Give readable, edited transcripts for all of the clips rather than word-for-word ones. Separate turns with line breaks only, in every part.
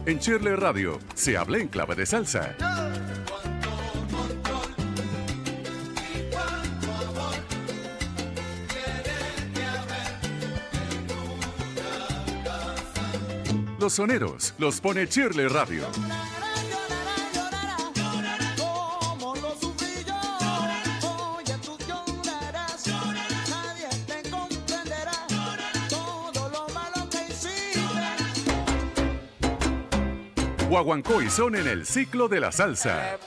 En Shirley Radio se habla en clave de salsa. Los soneros los pone Shirley Radio. Guaguancó y son en el ciclo de la salsa.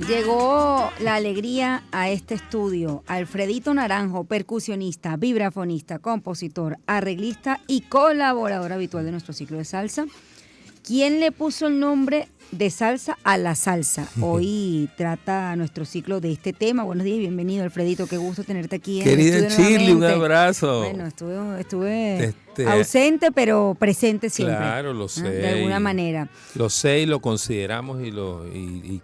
Llegó la alegría a este estudio. Alfredito Naranjo, percusionista, vibrafonista, compositor, arreglista y colaborador habitual de nuestro ciclo de salsa. ¿Quién le puso el nombre de salsa a la salsa? Hoy trata nuestro ciclo de este tema. Buenos días y bienvenido, Alfredito. Qué gusto tenerte aquí.
Querida Shirley, un abrazo.
Bueno, estuve ausente, pero presente siempre.
Claro, lo sé.
De alguna manera.
Lo sé y lo consideramos y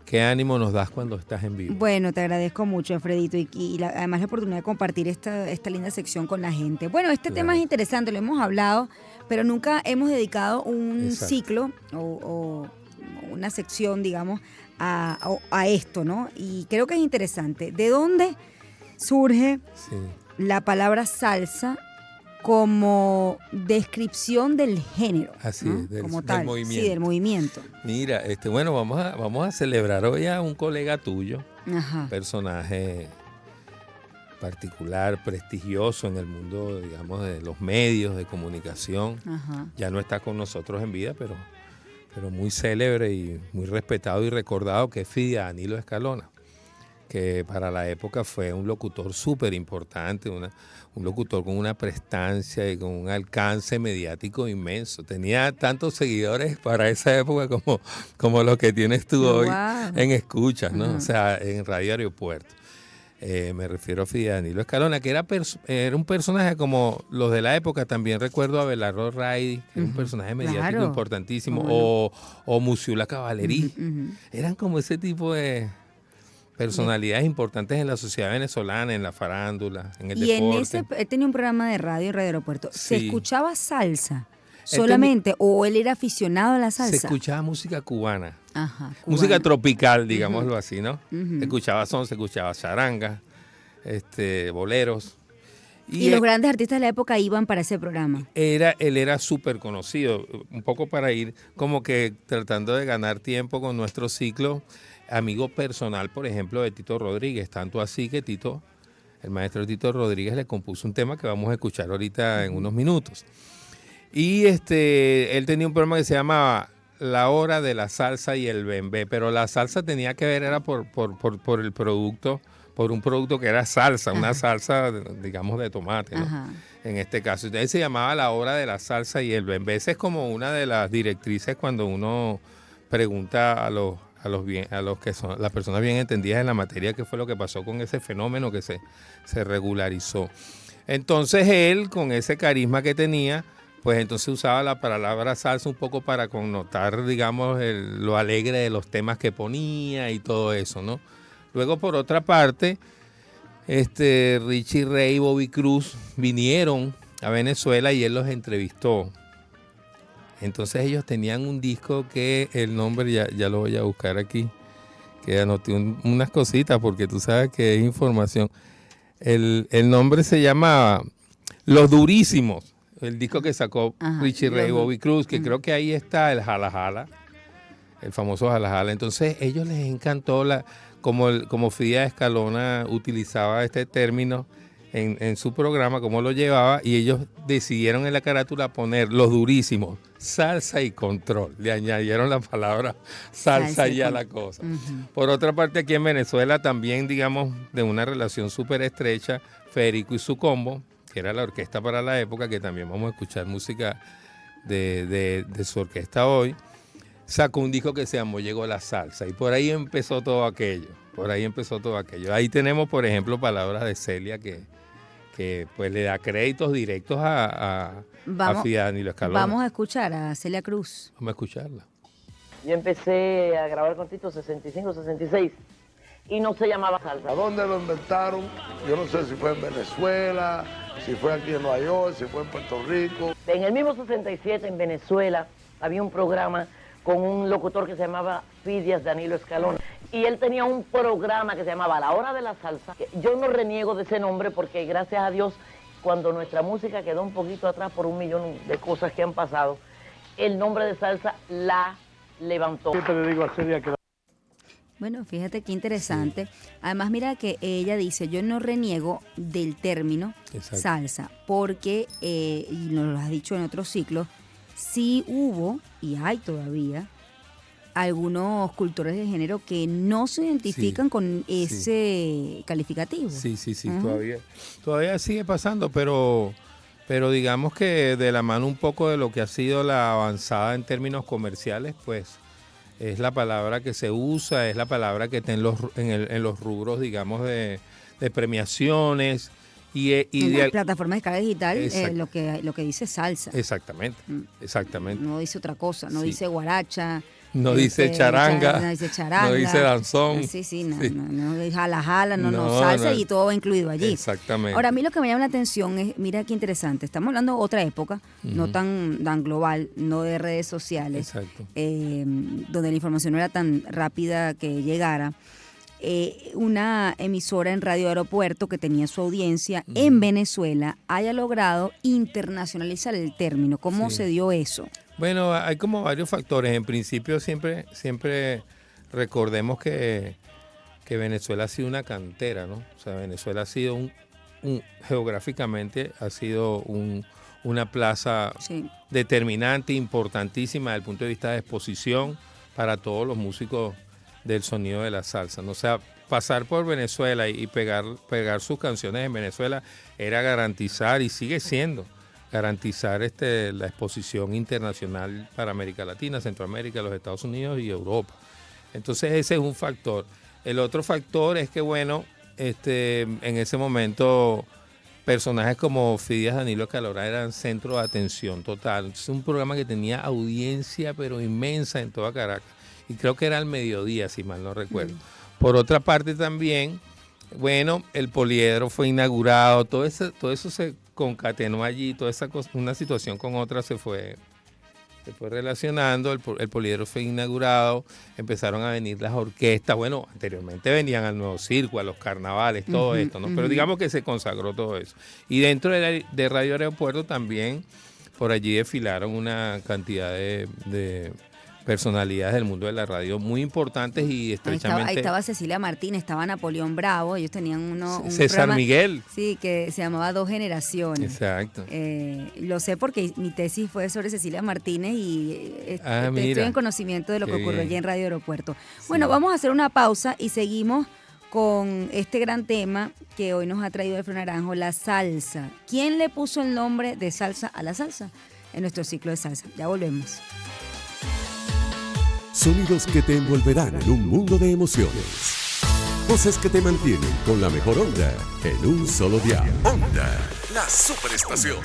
qué ánimo nos das cuando estás en vivo.
Bueno, te agradezco mucho, Alfredito, además la oportunidad de compartir esta linda sección con la gente. Bueno, este tema es interesante, lo hemos hablado, pero nunca hemos dedicado un ciclo o una sección, digamos, a esto, ¿no? Y creo que es interesante. ¿De dónde surge la palabra salsa como descripción del género?
Así
¿no?
es,
como tal,
del movimiento.
Sí, del movimiento.
Mira, bueno, vamos a celebrar hoy a un colega tuyo,
Ajá.
Personaje particular, prestigioso en el mundo, digamos, de los medios de comunicación.
Ajá.
Ya no está con nosotros en vida, pero muy célebre y muy respetado y recordado, que es Fidi Danilo Escalona, que para la época fue un locutor súper importante, un locutor con una prestancia y con un alcance mediático inmenso. Tenía tantos seguidores para esa época como los que tienes tú hoy en escuchas, ¿no? O sea, en Radio Aeropuerto. Me refiero a Fidi Danilo Escalona, que era un personaje como los de la época. También recuerdo a Belardo Raidy, que era un personaje mediático importantísimo, o Musiula Cavallerí. Eran como ese tipo de personalidades importantes en la sociedad venezolana, en la farándula, en el deporte.
Él tenía un programa de radio en Radio Aeropuerto. ¿Se
Sí.
escuchaba salsa solamente o él era aficionado a la salsa?
Se escuchaba música cubana.
Ajá,
Música tropical, digámoslo así, ¿no? Se escuchaba son, se escuchaba charanga, boleros.
Y los grandes artistas de la época iban para ese programa.
Él era súper conocido, un poco para ir como que tratando de ganar tiempo con nuestro ciclo. Amigo personal, por ejemplo, de Tito Rodríguez, tanto así que el maestro Tito Rodríguez le compuso un tema que vamos a escuchar ahorita en unos minutos. Y él tenía un programa que se llamaba La Hora de la Salsa y el Bembé, pero la salsa tenía que ver, era por el producto, por un producto que era salsa, una salsa, digamos, de tomate, ¿no? En este caso. Entonces se llamaba La Hora de la Salsa y el Bembé. Esa es como una de las directrices cuando uno pregunta a los que son las personas bien entendidas en la materia qué fue lo que pasó con ese fenómeno que se regularizó. Entonces él, con ese carisma que tenía, pues entonces usaba la palabra salsa un poco para connotar, digamos, lo alegre de los temas que ponía y todo eso, ¿no? Luego, por otra parte, Richie Ray y Bobby Cruz vinieron a Venezuela y él los entrevistó. Entonces ellos tenían un disco que el nombre, ya lo voy a buscar aquí, que anoté unas cositas porque tú sabes que es información. El nombre se llamaba Los Durísimos, el disco que sacó Richie Ray y Bobby Cruz, que creo que ahí está el Jala Jala, el famoso Jala Jala. Entonces ellos les encantó como Fidi Escalona utilizaba este término en su programa, cómo lo llevaba, y ellos decidieron en la carátula poner Los Durísimos, salsa y control. Le añadieron la palabra salsa y a la cosa. Por otra parte, aquí en Venezuela también, digamos, de una relación súper estrecha, Federico y su combo, que era la orquesta para la época, que también vamos a escuchar música de su orquesta hoy, sacó un disco que se llamó Llegó la Salsa, y por ahí empezó todo aquello. Ahí tenemos, por ejemplo, palabras de Celia que pues le da créditos directos a Frida Danilo Escalona.
Vamos a escuchar a Celia Cruz.
Vamos a escucharla.
Yo empecé a grabar con Tito 65, 66 y no se llamaba salsa.
¿A dónde lo inventaron? Yo no sé si fue en Venezuela, si fue aquí en Nueva York, si fue en Puerto Rico.
En el mismo 67 en Venezuela había un programa con un locutor que se llamaba Fidias Danilo Escalona. Y él tenía un programa que se llamaba La Hora de la Salsa. Yo no reniego de ese nombre porque gracias a Dios, cuando nuestra música quedó un poquito atrás por un millón de cosas que han pasado, el nombre de salsa la levantó.
Siempre le digo a Celia que...
Bueno, fíjate qué interesante. Sí. Además, mira que ella dice, yo no reniego del término salsa, porque, y nos lo has dicho en otros ciclos, sí hubo, y hay todavía, algunos cultores de género que no se identifican con ese calificativo.
Sí, todavía sigue pasando, pero digamos que de la mano un poco de lo que ha sido la avanzada en términos comerciales, pues es la palabra que se usa, es la palabra que está en los rubros, digamos, de premiaciones. Y
en las plataformas de carga digital, lo que dice salsa.
Exactamente.
No dice otra cosa, no dice guaracha.
No dice charanga,
no dice charanga,
no dice danzón.
No dice jala, salsa y todo va incluido allí.
Exactamente.
Ahora, a mí lo que me llama la atención es, mira qué interesante, estamos hablando de otra época, no tan global, no de redes sociales, donde la información no era tan rápida que llegara. Una emisora en Radio Aeropuerto que tenía su audiencia en Venezuela haya logrado internacionalizar el término. ¿Cómo se dio eso?
Bueno, hay como varios factores. En principio siempre recordemos que Venezuela ha sido una cantera, ¿no? O sea, Venezuela ha sido geográficamente ha sido una plaza determinante, importantísima desde el punto de vista de exposición para todos los músicos del sonido de la salsa, ¿no? O sea, pasar por Venezuela y pegar sus canciones en Venezuela era garantizar, y sigue siendo, garantizar la exposición internacional para América Latina, Centroamérica, los Estados Unidos y Europa. Entonces ese es un factor. El otro factor es que, bueno, en ese momento personajes como Fidias Danilo Escalona eran centro de atención total. Entonces un programa que tenía audiencia pero inmensa en toda Caracas. Y creo que era al mediodía, si mal no recuerdo. Por otra parte también, bueno, el Poliedro fue inaugurado, todo eso se concatenó allí, toda esa cosa, una situación con otra se fue relacionando, el Poliedro fue inaugurado, empezaron a venir las orquestas, bueno, anteriormente venían al Nuevo Circo, a los carnavales, todo esto, ¿no? Pero digamos que se consagró todo eso. Y dentro de Radio Aeropuerto también, por allí desfilaron una cantidad de personalidades del mundo de la radio muy importantes y estrechamente...
Ahí estaba Cecilia Martínez, estaba Napoleón Bravo, ellos tenían un
César
programa,
Miguel.
Sí, que se llamaba Dos Generaciones.
Exacto.
Lo sé porque mi tesis fue sobre Cecilia Martínez y estoy en conocimiento de lo que ocurrió allí en Radio Aeropuerto. Sí. Bueno, vamos a hacer una pausa y seguimos con este gran tema que hoy nos ha traído Alfredo Naranjo, la salsa. ¿Quién le puso el nombre de salsa a la salsa? En nuestro ciclo de salsa. Ya volvemos.
Sonidos que te envolverán en un mundo de emociones. Voces que te mantienen con la mejor onda en un solo dial. Onda, la superestación.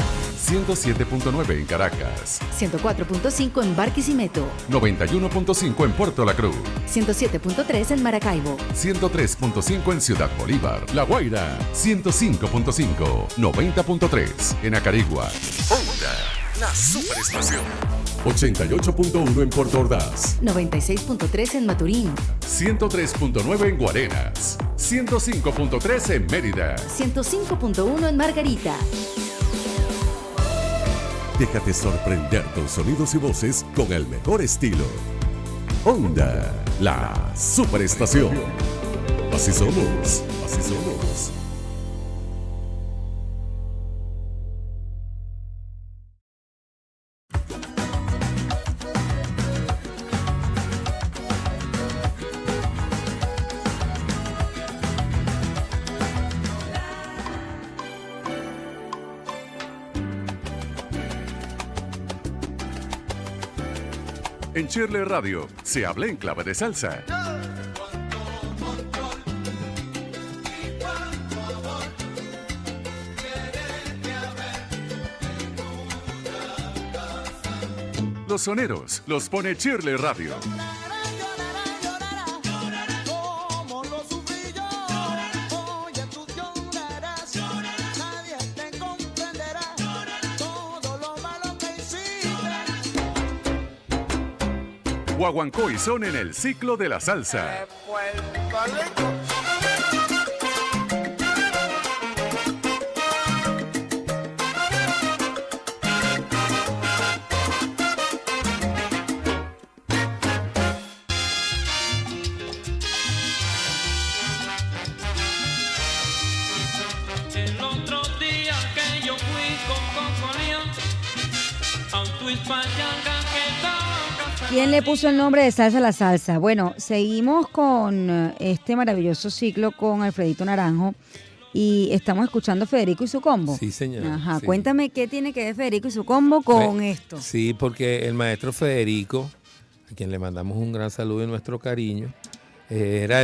107.9 en Caracas.
104.5 en Barquisimeto.
91.5 en Puerto La Cruz.
107.3 en Maracaibo.
103.5 en Ciudad Bolívar. La Guaira. 105.5. 90.3 en Acarigua.
Onda, la superestación. 88.1 en Puerto Ordaz.
96.3 en Maturín.
103.9 en Guarenas. 105.3 en Mérida.
105.1 en Margarita.
Déjate sorprender con sonidos y voces con el mejor estilo. Onda, la superestación. Así somos, así somos.
En Shirley Radio se habla en clave de salsa. Los soneros los pone Shirley Radio. Guaguancó y Son en el ciclo de la salsa.
El otro día que yo fui con Cocolía a un twist pachanga que estaba.
¿Quién le puso el nombre de Salsa a la Salsa? Bueno, seguimos con este maravilloso ciclo con Alfredito Naranjo y estamos escuchando Federico y su combo.
Sí, señor.
Ajá,
sí.
cuéntame qué tiene que ver Federico y su combo con esto.
Sí, porque el maestro Federico, a quien le mandamos un gran saludo y nuestro cariño, era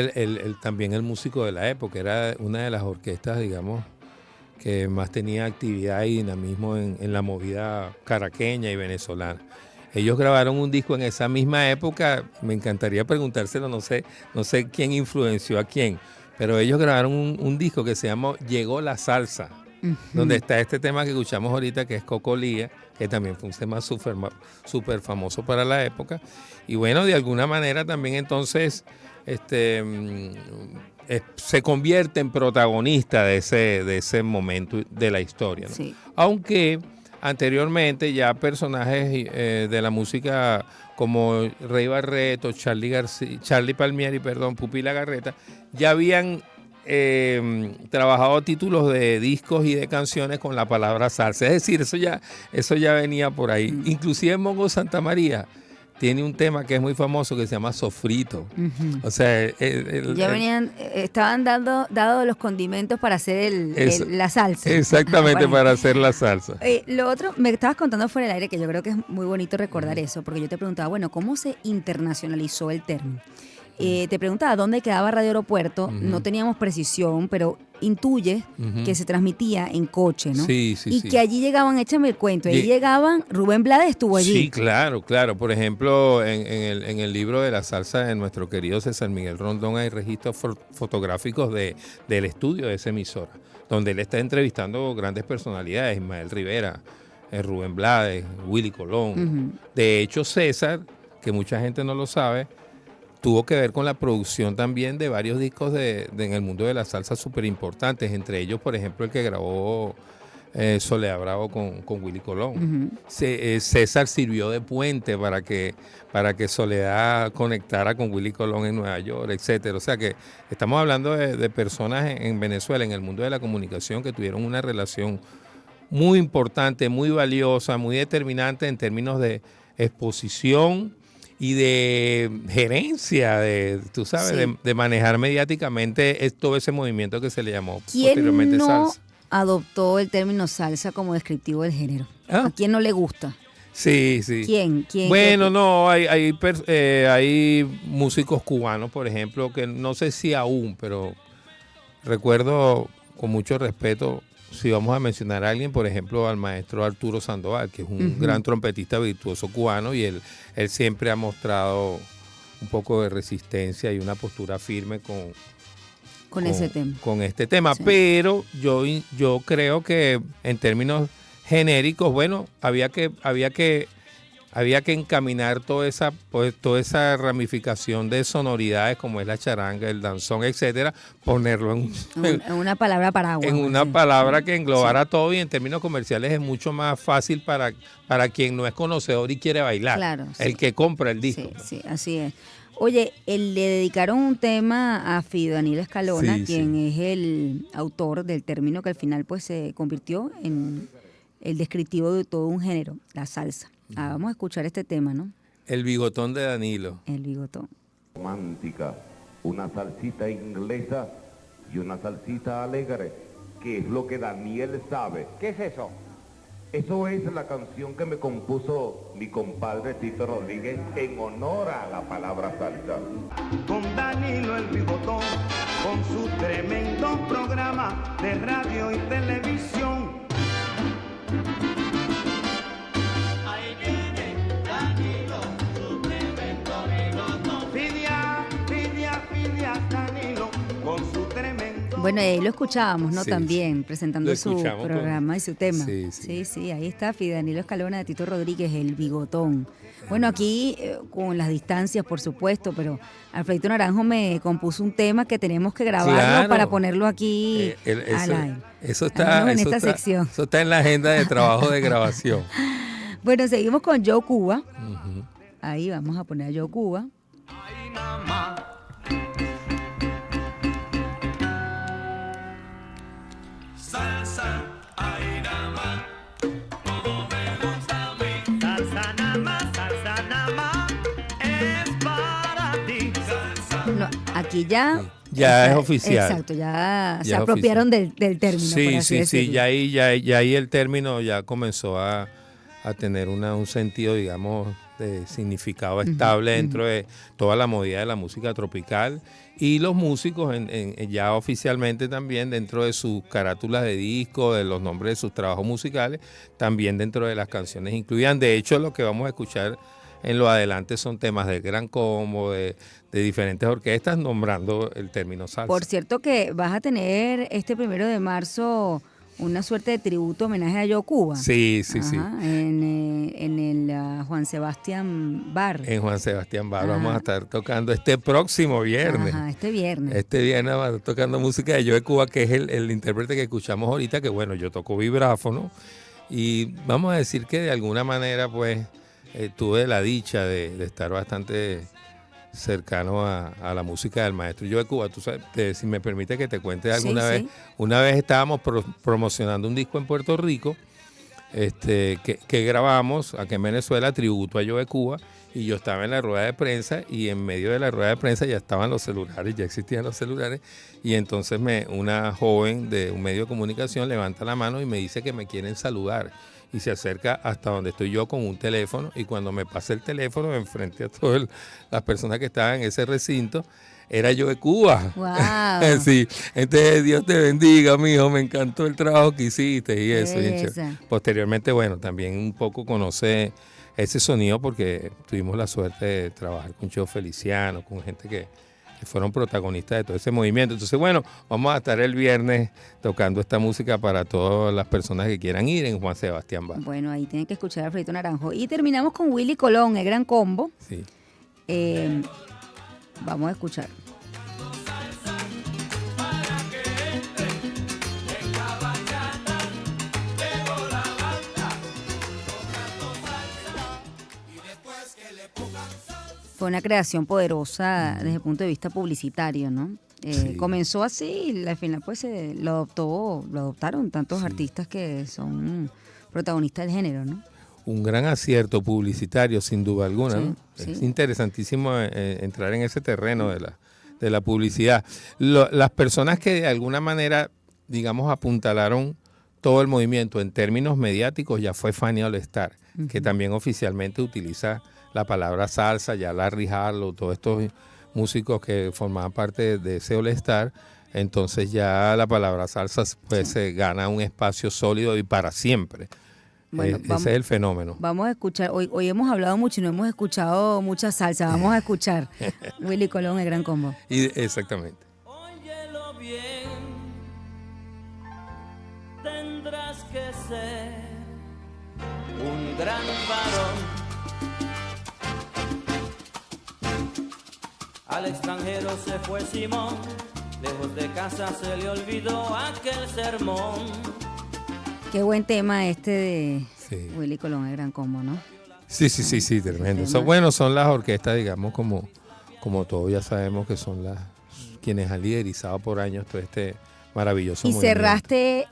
también el músico de la época, era una de las orquestas, digamos, que más tenía actividad y dinamismo en la movida caraqueña y venezolana. Ellos grabaron un disco en esa misma época, me encantaría preguntárselo, no sé quién influenció a quién, pero ellos grabaron un disco que se llamó Llegó la Salsa, donde está este tema que escuchamos ahorita, que es Cocolía, que también fue un tema súper famoso para la época. Y bueno, de alguna manera también entonces se convierte en protagonista de ese momento de la historia, ¿no?
Sí.
Aunque anteriormente ya personajes de la música como Rey Barreto, Charlie Palmieri, Pupi Lagarreta, ya habían trabajado títulos de discos y de canciones con la palabra salsa. Es decir, eso ya venía por ahí. Inclusive Mongo Santamaría tiene un tema que es muy famoso que se llama Sofrito. O sea,
estaban dados los condimentos para hacer la salsa.
Exactamente,
Bueno.
para hacer la salsa.
Lo otro, me estabas contando fuera del aire, que yo creo que es muy bonito recordar eso, porque yo te preguntaba, bueno, ¿cómo se internacionalizó el término? Te preguntaba dónde quedaba Radio Aeropuerto, no teníamos precisión, pero intuye que se transmitía en coche, ¿no?
Sí.
Y que allí llegaban, échame el cuento, allí llegaban, Rubén Blades estuvo allí.
Sí, claro. Por ejemplo, en el libro de la salsa de nuestro querido César Miguel Rondón hay registros fotográficos del estudio de esa emisora, donde él está entrevistando grandes personalidades, Ismael Rivera, Rubén Blades, Willy Colón. De hecho, César, que mucha gente no lo sabe, tuvo que ver con la producción también de varios discos en el mundo de la salsa súper importantes, entre ellos, por ejemplo, el que grabó Soledad Bravo con Willy Colón. César sirvió de puente para que Soledad conectara con Willy Colón en Nueva York, etcétera. O sea que estamos hablando de personas en Venezuela, en el mundo de la comunicación, que tuvieron una relación muy importante, muy valiosa, muy determinante en términos de exposición y de gerencia, tú sabes,
Sí.
de manejar mediáticamente todo ese movimiento que se le llamó
¿Quién
posteriormente
no
salsa.
adoptó el término salsa como descriptivo del género?
¿Ah?
¿A quién no le gusta?
Sí.
¿Quién?
Bueno, no, hay músicos cubanos, por ejemplo, que no sé si aún, pero recuerdo con mucho respeto, si vamos a mencionar a alguien, por ejemplo, al maestro Arturo Sandoval, que es un gran trompetista virtuoso cubano, y él siempre ha mostrado un poco de resistencia y una postura firme
con ese tema.
con este tema.
Sí.
Pero yo creo que en términos genéricos, bueno, había que encaminar toda esa ramificación de sonoridades como es la charanga, el danzón, etcétera, ponerlo
En una palabra paraguas.
en una palabra que englobara todo, y en términos comerciales es mucho más fácil para quien no es conocedor y quiere bailar.
Claro, sí.
El que compra el disco.
Sí, así es. Oye, le dedicaron un tema a Fido Danilo Escalona,
Sí,
quien es el autor del término que al final pues se convirtió en el descriptivo de todo un género, la salsa. Vamos a escuchar este tema, ¿no?
El bigotón de Danilo.
El bigotón.
Romántica, una salsita inglesa y una salsita alegre, que es lo que Daniel sabe.
¿Qué es eso?
Eso es la canción que me compuso mi compadre Tito Rodríguez en honor a la palabra salsa.
Con Danilo el Bigotón, con su tremendo programa de radio y televisión. Ahí viene Danilo, su tremendo bigotón. Fidia, Danilo, con su tremendo.
Bueno, ahí lo escuchábamos, ¿no?
Sí,
También presentando
lo
su
escuchamos
programa y su tema.
Sí.
Ahí está Danilo Escalona de Tito Rodríguez, el Bigotón. Bueno, aquí con las distancias, por supuesto, pero Alfredito Naranjo me compuso un tema que tenemos que grabarlo
Claro.
para ponerlo aquí al aire.
Eso
Al menos en esta
está,
sección.
eso está en la agenda de trabajo de grabación.
Bueno, seguimos con Joe Cuba. Ahí vamos a poner a Joe Cuba.
Salsa, ay nada más, como me gusta a mí. Salsa nada más, es para ti. Salsa.
No, aquí ya...
Ya es oficial.
Exacto, ya se
es
apropiaron del término.
Sí,
por así
sí,
decirlo.
ya ahí el término ya comenzó a tener un sentido, digamos, de significado estable dentro de toda la movida de la música tropical y los músicos ya oficialmente también dentro de sus carátulas de disco, de los nombres de sus trabajos musicales, también dentro de las canciones incluían. De hecho, lo que vamos a escuchar en lo adelante son temas del Gran Combo, de diferentes orquestas, nombrando el término salsa.
Por cierto que vas a tener este 1 de marzo una suerte de tributo, homenaje a Joe Cuba.
Sí.
En el Juan Sebastián Bar.
En Juan Sebastián Bar vamos a estar tocando este próximo viernes.
Este viernes.
Este viernes vamos a estar tocando música de Joe Cuba, que es el intérprete que escuchamos ahorita, que bueno, yo toco vibráfono. Y vamos a decir que de alguna manera, pues, tuve la dicha de estar bastante cercano a la música del maestro Joe Cuba. Tú sabes, si me permite que te cuente alguna vez, una vez estábamos promocionando un disco en Puerto Rico que grabamos aquí en Venezuela, tributo a Joe Cuba, y yo estaba en la rueda de prensa y en medio de la rueda de prensa ya estaban los celulares, ya existían los celulares, y entonces una joven de un medio de comunicación levanta la mano y me dice que me quieren saludar. Y se acerca hasta donde estoy yo con un teléfono, y cuando me pasa el teléfono enfrente a todas las personas que estaban en ese recinto, era Joe Cuba.
Wow.
Sí, entonces Dios te bendiga, mijo, me encantó el trabajo que hiciste y eso. Posteriormente, bueno, también un poco conoce ese sonido porque tuvimos la suerte de trabajar con Cheo Feliciano, con gente que fueron protagonistas de todo ese movimiento. Entonces, bueno, vamos a estar el viernes tocando esta música para todas las personas que quieran ir en Juan Sebastián Bar.
Bueno, ahí tienen que escuchar a Alfredito Naranjo. Y terminamos con Willy Colón, el Gran Combo.
Sí.
Vamos a escuchar. Fue una creación poderosa desde el punto de vista publicitario, ¿no? Comenzó así y al final pues lo adoptaron tantos artistas que son protagonistas del género, ¿no?
Un gran acierto publicitario, sin duda alguna, ¿no?
Sí.
Es interesantísimo entrar en ese terreno de la publicidad. Las personas que de alguna manera, digamos, apuntalaron todo el movimiento en términos mediáticos ya fue Fania All Star, que también oficialmente utiliza la palabra salsa, ya Larry Harlow, todos estos músicos que formaban parte de ese All Star. Entonces ya la palabra salsa pues se gana un espacio sólido y para siempre. Bueno, ese es el fenómeno.
Vamos a escuchar, hoy hemos hablado mucho y no hemos escuchado mucha salsa, vamos a escuchar Willy Colón, el Gran Combo.
Exactamente.
Óyelo bien, tendrás que ser un gran varón. Al extranjero se fue Simón, lejos de casa se le olvidó aquel sermón.
Qué buen tema de Willy Colón, el Gran Combo, ¿no?
Sí, tremendo. Son las orquestas, digamos, como todos ya sabemos que son quienes han liderizado por años todo este maravilloso movimiento.
Y cerraste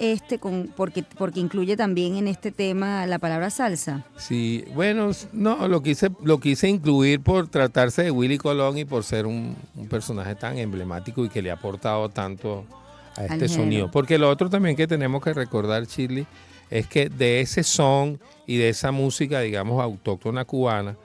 porque incluye también en este tema la palabra salsa.
Sí, bueno, no, lo quise incluir por tratarse de Willy Colón y por ser un personaje tan emblemático y que le ha aportado tanto a este sonido. Porque lo otro también que tenemos que recordar, Shirley, es que de ese son y de esa música, digamos, autóctona cubana,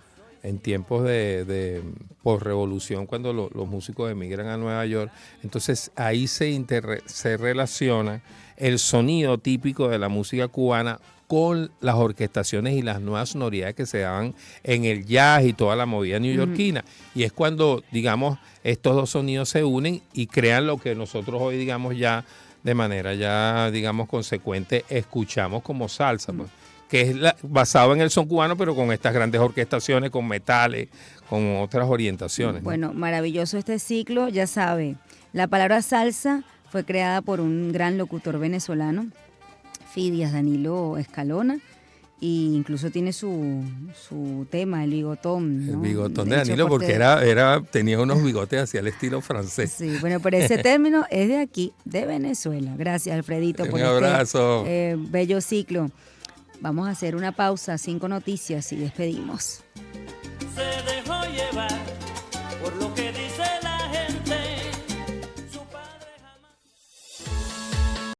en tiempos de posrevolución, cuando los músicos emigran a Nueva York, entonces ahí se relaciona el sonido típico de la música cubana con las orquestaciones y las nuevas sonoridades que se daban en el jazz y toda la movida neoyorquina. Y es cuando, digamos, estos dos sonidos se unen y crean lo que nosotros hoy, digamos, ya de manera ya, digamos, consecuente, escuchamos como salsa, pues, que es basado en el son cubano, pero con estas grandes orquestaciones, con metales, con otras orientaciones.
Bueno, maravilloso este ciclo, ya sabe, la palabra salsa fue creada por un gran locutor venezolano, Fidias Danilo Escalona, e incluso tiene su tema, el bigotón, ¿no?
El bigotón de Danilo, porque tenía unos bigotes hacia el estilo francés.
Sí, bueno, pero ese término es de aquí, de Venezuela. Gracias, Alfredito, por
un abrazo.
Este bello ciclo. Vamos a hacer una pausa, 5 noticias y despedimos.
Se dejó